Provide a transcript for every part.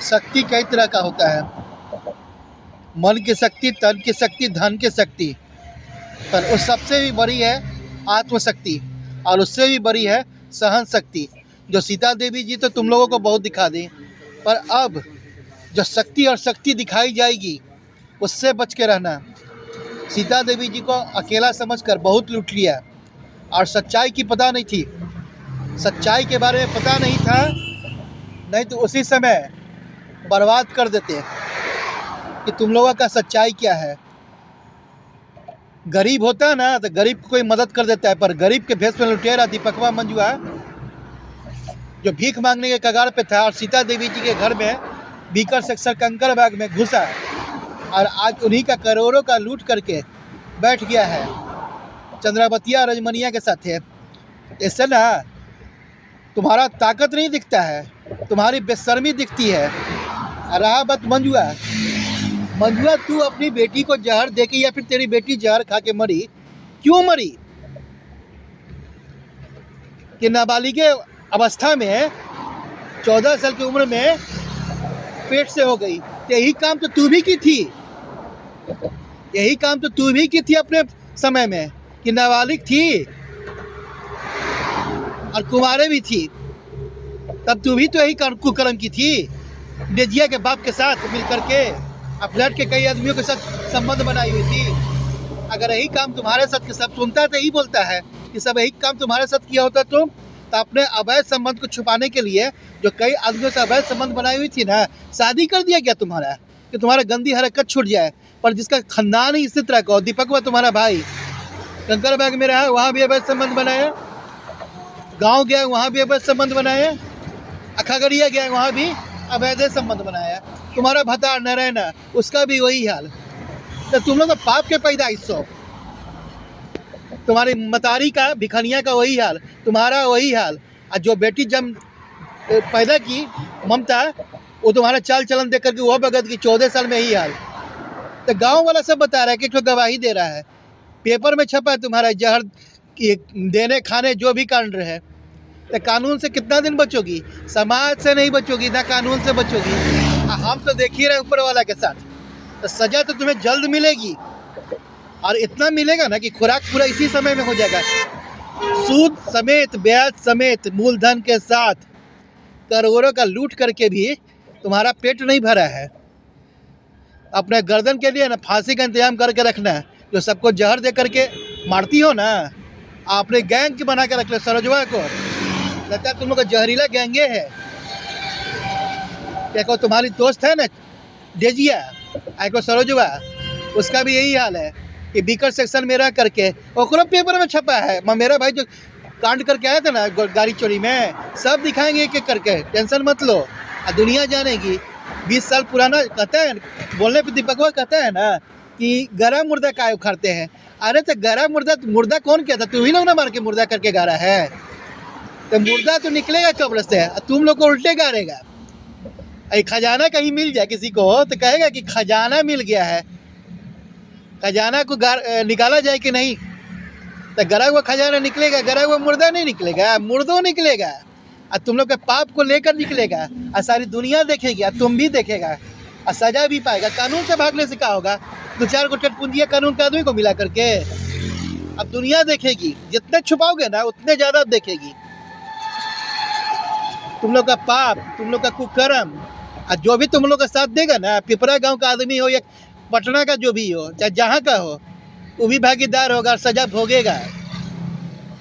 शक्ति कई तरह का होता है। मन की शक्ति, तन की शक्ति, धन की शक्ति, पर उस सबसे भी बड़ी है आत्मशक्ति, और उससे भी बड़ी है सहन शक्ति। जो सीता देवी जी तो तुम लोगों को बहुत दिखा दी, पर अब जो शक्ति और शक्ति दिखाई जाएगी उससे बच के रहना। सीता देवी जी को अकेला समझकर बहुत लूट लिया, और सच्चाई की पता नहीं थी, सच्चाई के बारे में पता नहीं था, नहीं तो उसी समय बर्बाद कर देते कि तुम लोगों का सच्चाई क्या है। गरीब होता है ना तो गरीब को कोई मदद कर देता है, पर गरीब के भेष में लुटेरा दीपकवा मंजुआ जो भीख मांगने के कगार पे था और सीता देवी जी के घर में बीकर सेक्शन कंकड़बाग में घुसा, और आज उन्हीं का करोड़ों का लूट करके बैठ गया है चंद्रावतिया रजमनिया के साथ है। इससे ना तुम्हारा ताकत नहीं दिखता है, तुम्हारी बेशर्मी दिखती है। रहा बात मंजुआ, मंजुआ तू अपनी बेटी को जहर देके या फिर तेरी बेटी जहर खा के मरी, क्यों मरी? कि नाबालिग अवस्था में 14 साल की उम्र में पेट से हो गई। यही काम तो तू भी की थी, यही काम तो तू भी की थी अपने समय में, कि नाबालिग थी और कुंवारे भी थी, तब तू भी तो यही कुकर्म की थी। नेजिया के बाप के साथ मिल करके फ्लैट के कई आदमियों के साथ संबंध बनाई हुई थी। अगर यही काम तुम्हारे साथ के सब सुनता है तो यही बोलता है कि सब यही काम तुम्हारे साथ किया होता तो अपने अवैध संबंध को छुपाने के लिए जो कई आदमियों से अवैध संबंध बनाई हुई थी ना, शादी कर दिया गया तुम्हारा कि तुम्हारा गंदी हरकत छूट जाए। पर जिसका खानदान ही इसी तरह का, दीपकवा तुम्हारा भाई कंकड़बाग में रहा, वहाँ भी अवैध संबंध बनाया, गाँव गया वहाँ भी अवैध संबंध बनाया, अखागड़िया गया वहाँ भी अवैध संबंध बनाया। तुम्हारा भतार नारायणा उसका भी वही हाल। तो तुम लोग तो पाप के पैदाइश हो, तुम्हारी मतारी का भिखनिया का वही हाल, तुम्हारा वही हाल। और जो बेटी जब पैदा की ममता, वो तुम्हारा चाल चलन देख करके वह भगत की 14 साल में ही हाल। तो गांव वाला सब बता रहा है कि एक गवाही दे रहा है, पेपर में छपा है तुम्हारा जहर देने खाने जो भी कांड रहे। तो कानून से कितना दिन बचोगी? समाज से नहीं बचोगी, ना कानून से बचोगी। हम तो देख ही रहे ऊपर वाला के साथ। तो सजा तो तुम्हें जल्द मिलेगी, और इतना मिलेगा ना कि खुराक पूरा इसी समय में हो जाएगा। सूद समेत, ब्याज समेत, मूलधन के साथ करोड़ों का लूट करके भी तुम्हारा पेट नहीं भरा है। अपने गर्दन के लिए ना फांसी का इंतजाम करके रखना है। जो सबको जहर दे करके मारती हो ना, आपने गैंग बना के रख लो सरोजवा को, लगता है तुम लोग का जहरीला गैंगे है। देखो तुम्हारी दोस्त है ना डेजिया, आइको सरोजवा, उसका भी यही हाल है कि बीकर सेक्शन में रह करके ओकरो पेपर में छपा है। मेरा भाई जो कांड करके आया था ना गाड़ी चोरी में, सब दिखाएंगे एक एक करके, टेंशन मत लो। और दुनिया जानेगी। 20 साल पुराना कहता है, बोलने पे दीपकवा कहता है ना कि गरा मुर्दा का उखाड़ते हैं। अरे तो गरा मुर्दा कौन कहता? तू ही लोग ना मार के मुर्दा करके गारा है। तो मुर्दा तो निकलेगा कब्र से, तुम लोग को उल्टे गारेगा। खजाना कहीं मिल जाए किसी को तो कहेगा कि खजाना मिल गया है, खजाना को निकाला जाए कि नहीं। तो गरा हुआ खजाना निकलेगा, गरा हुआ मुर्दा नहीं निकलेगा, मुर्दो निकलेगा। और तुम लोग के पाप को लेकर निकलेगा, और सारी दुनिया देखेगी, और तुम भी देखेगा, और सजा भी पाएगा। कानून से भागने से क्या होगा? 2-4 गो टटपुंजिया कानून के आदमी को मिला करके अब दुनिया देखेगी। जितने छुपाओगे ना उतने ज़्यादा देखेगी। तुम लोग का पाप, तुम लोग का कुकर्म, और जो भी तुम लोग का साथ देगा ना, पिपरा गांव का आदमी हो या पटना का जो भी हो, चाहे जहाँ का हो, वो भी भागीदार होगा और सजा भोगेगा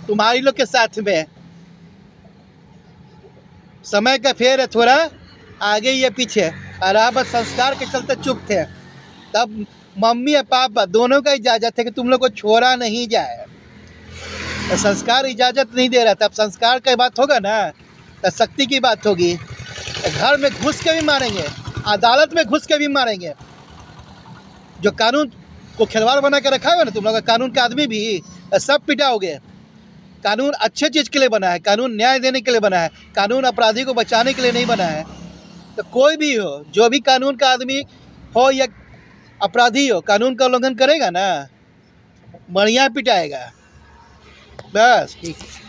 तुम्हारी लोग के साथ में। समय का फेर है थोड़ा आगे या पीछे, और आप बस संस्कार के चलते चुप थे। तब मम्मी और पापा दोनों का इजाज़त है कि तुम लोग को छोड़ा नहीं जाए। तो संस्कार इजाज़त नहीं दे रहा था। अब संस्कार की बात होगा ना तो शक्ति की बात होगी। घर में घुस के भी मारेंगे, अदालत में घुस के भी मारेंगे। जो कानून को खिलवाड़ बना के रखा हुआ ना तुम लोग, कानून के आदमी भी सब पिटाओगे। कानून अच्छे चीज़ के लिए बना है, कानून न्याय देने के लिए बना है, कानून अपराधी को बचाने के लिए नहीं बना है। तो कोई भी हो, जो भी कानून का आदमी हो या अपराधी हो, कानून का उल्लंघन करेगा ना, बढ़िया पिटाएगा। बस ठीक है।